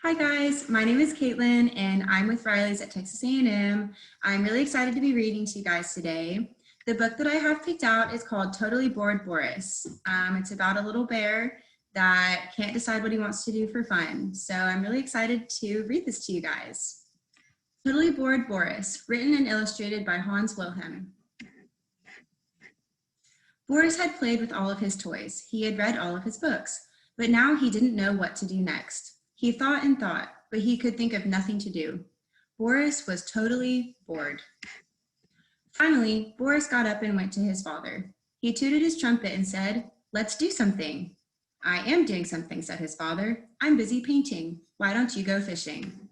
Hi guys, my name is Caitlin and I'm with Riley's at Texas A&M. I'm really excited to be reading to you guys today. The book that I have picked out is called Totally Bored Boris. It's about a little bear that can't decide what he wants to do for fun. So I'm really excited to read this to you guys. Totally Bored Boris, written and illustrated by Hans Wilhelm. Boris had played with all of his toys. He had read all of his books, but now he didn't know what to do next. He thought and thought, but he could think of nothing to do. Boris was totally bored. Finally, Boris got up and went to his father. He tooted his trumpet and said, "Let's do something." "I am doing something," said his father. "I'm busy painting. Why don't you go fishing?"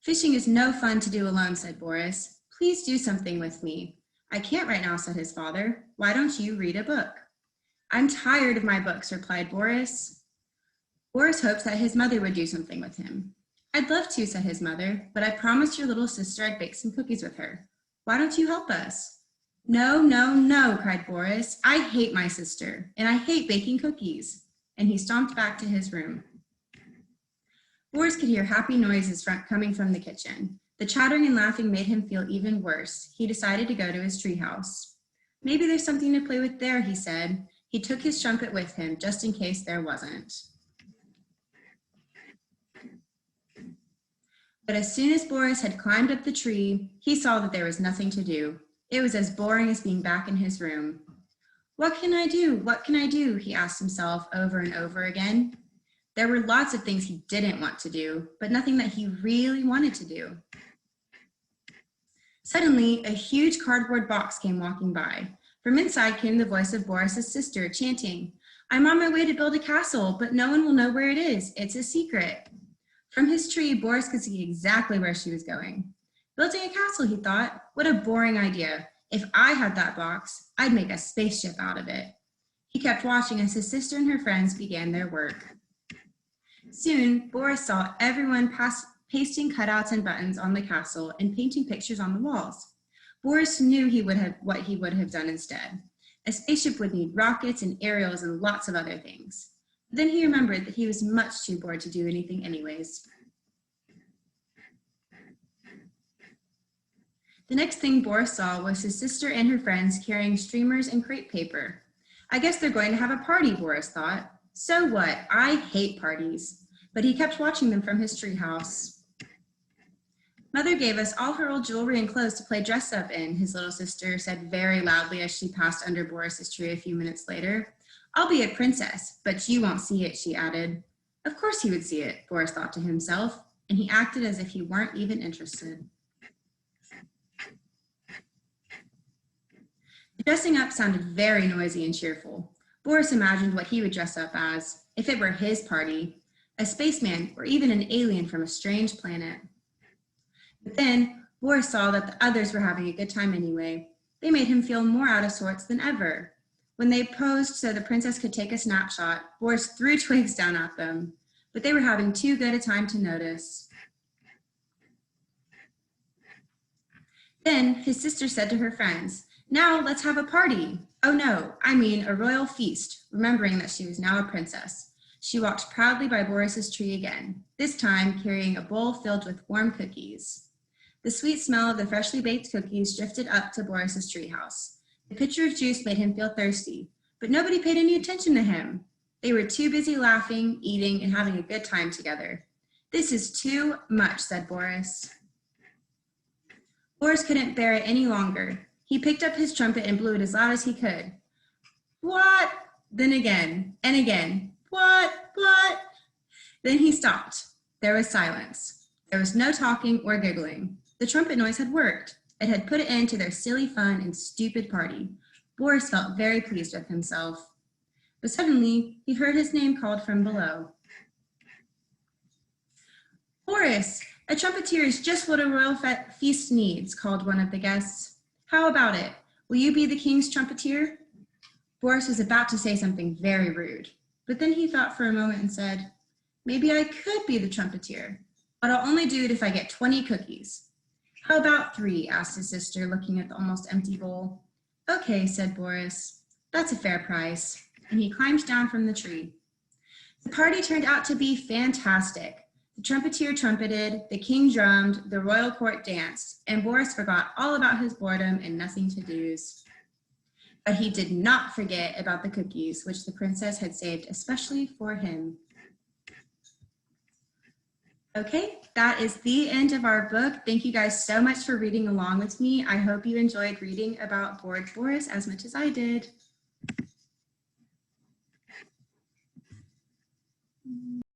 "Fishing is no fun to do alone," said Boris. "Please do something with me." "I can't right now," said his father. "Why don't you read a book?" "I'm tired of my books," replied Boris. Boris hoped that his mother would do something with him. "I'd love to," said his mother, "but I promised your little sister I'd bake some cookies with her. Why don't you help us?" "No, no, no," cried Boris. "I hate my sister, and I hate baking cookies." And he stomped back to his room. Boris could hear happy noises coming from the kitchen. The chattering and laughing made him feel even worse. He decided to go to his treehouse. "Maybe there's something to play with there," he said. He took his trumpet with him, just in case there wasn't. But as soon as Boris had climbed up the tree, he saw that there was nothing to do. It was as boring as being back in his room. "What can I do? What can I do?" he asked himself over and over again. There were lots of things he didn't want to do, but nothing that he really wanted to do. Suddenly, a huge cardboard box came walking by. From inside came the voice of Boris's sister, chanting, "I'm on my way to build a castle, but no one will know where it is. It's a secret." From his tree, Boris could see exactly where she was going. Building a castle, he thought. What a boring idea. If I had that box, I'd make a spaceship out of it. He kept watching as his sister and her friends began their work. Soon, Boris saw everyone pasting cutouts and buttons on the castle and painting pictures on the walls. Boris knew what he would have done instead. A spaceship would need rockets and aerials and lots of other things. Then he remembered that he was much too bored to do anything anyways. The next thing Boris saw was his sister and her friends carrying streamers and crepe paper. "I guess they're going to have a party," Boris thought. "So what? I hate parties." But he kept watching them from his treehouse. "Mother gave us all her old jewelry and clothes to play dress up in," his little sister said very loudly as she passed under Boris's tree a few minutes later. "I'll be a princess, but you won't see it," she added. Of course he would see it, Boris thought to himself, and he acted as if he weren't even interested. The dressing up sounded very noisy and cheerful. Boris imagined what he would dress up as, if it were his party, a spaceman or even an alien from a strange planet. But then Boris saw that the others were having a good time anyway. They made him feel more out of sorts than ever. When they posed so the princess could take a snapshot, Boris threw twigs down at them, but they were having too good a time to notice. Then his sister said to her friends, "Now let's have a party." "Oh no, I mean a royal feast," remembering that she was now a princess. She walked proudly by Boris's tree again, this time carrying a bowl filled with warm cookies. The sweet smell of the freshly baked cookies drifted up to Boris's treehouse. The pitcher of juice made him feel thirsty, but nobody paid any attention to him. They were too busy laughing, eating, and having a good time together. "This is too much," said Boris. Boris couldn't bear it any longer. He picked up his trumpet and blew it as loud as he could. "What?" Then again, and again. "What? What?" Then he stopped. There was silence. There was no talking or giggling. The trumpet noise had worked. It had put an end to their silly fun and stupid party. Boris felt very pleased with himself. But suddenly, he heard his name called from below. "Boris, a trumpeter is just what a royal feast needs," called one of the guests. "How about it? Will you be the king's trumpeter?" Boris was about to say something very rude, but then he thought for a moment and said, "Maybe I could be the trumpeter, but I'll only do it if I get 20 cookies. "How about 3? Asked his sister, looking at the almost empty bowl. "Okay," said Boris. "That's a fair price." And he climbed down from the tree. The party turned out to be fantastic. The trumpeter trumpeted, the king drummed, the royal court danced, and Boris forgot all about his boredom and nothing to do's. But he did not forget about the cookies, which the princess had saved especially for him. Okay, that is the end of our book. Thank you guys so much for reading along with me. I hope you enjoyed reading about Bored Boris as much as I did.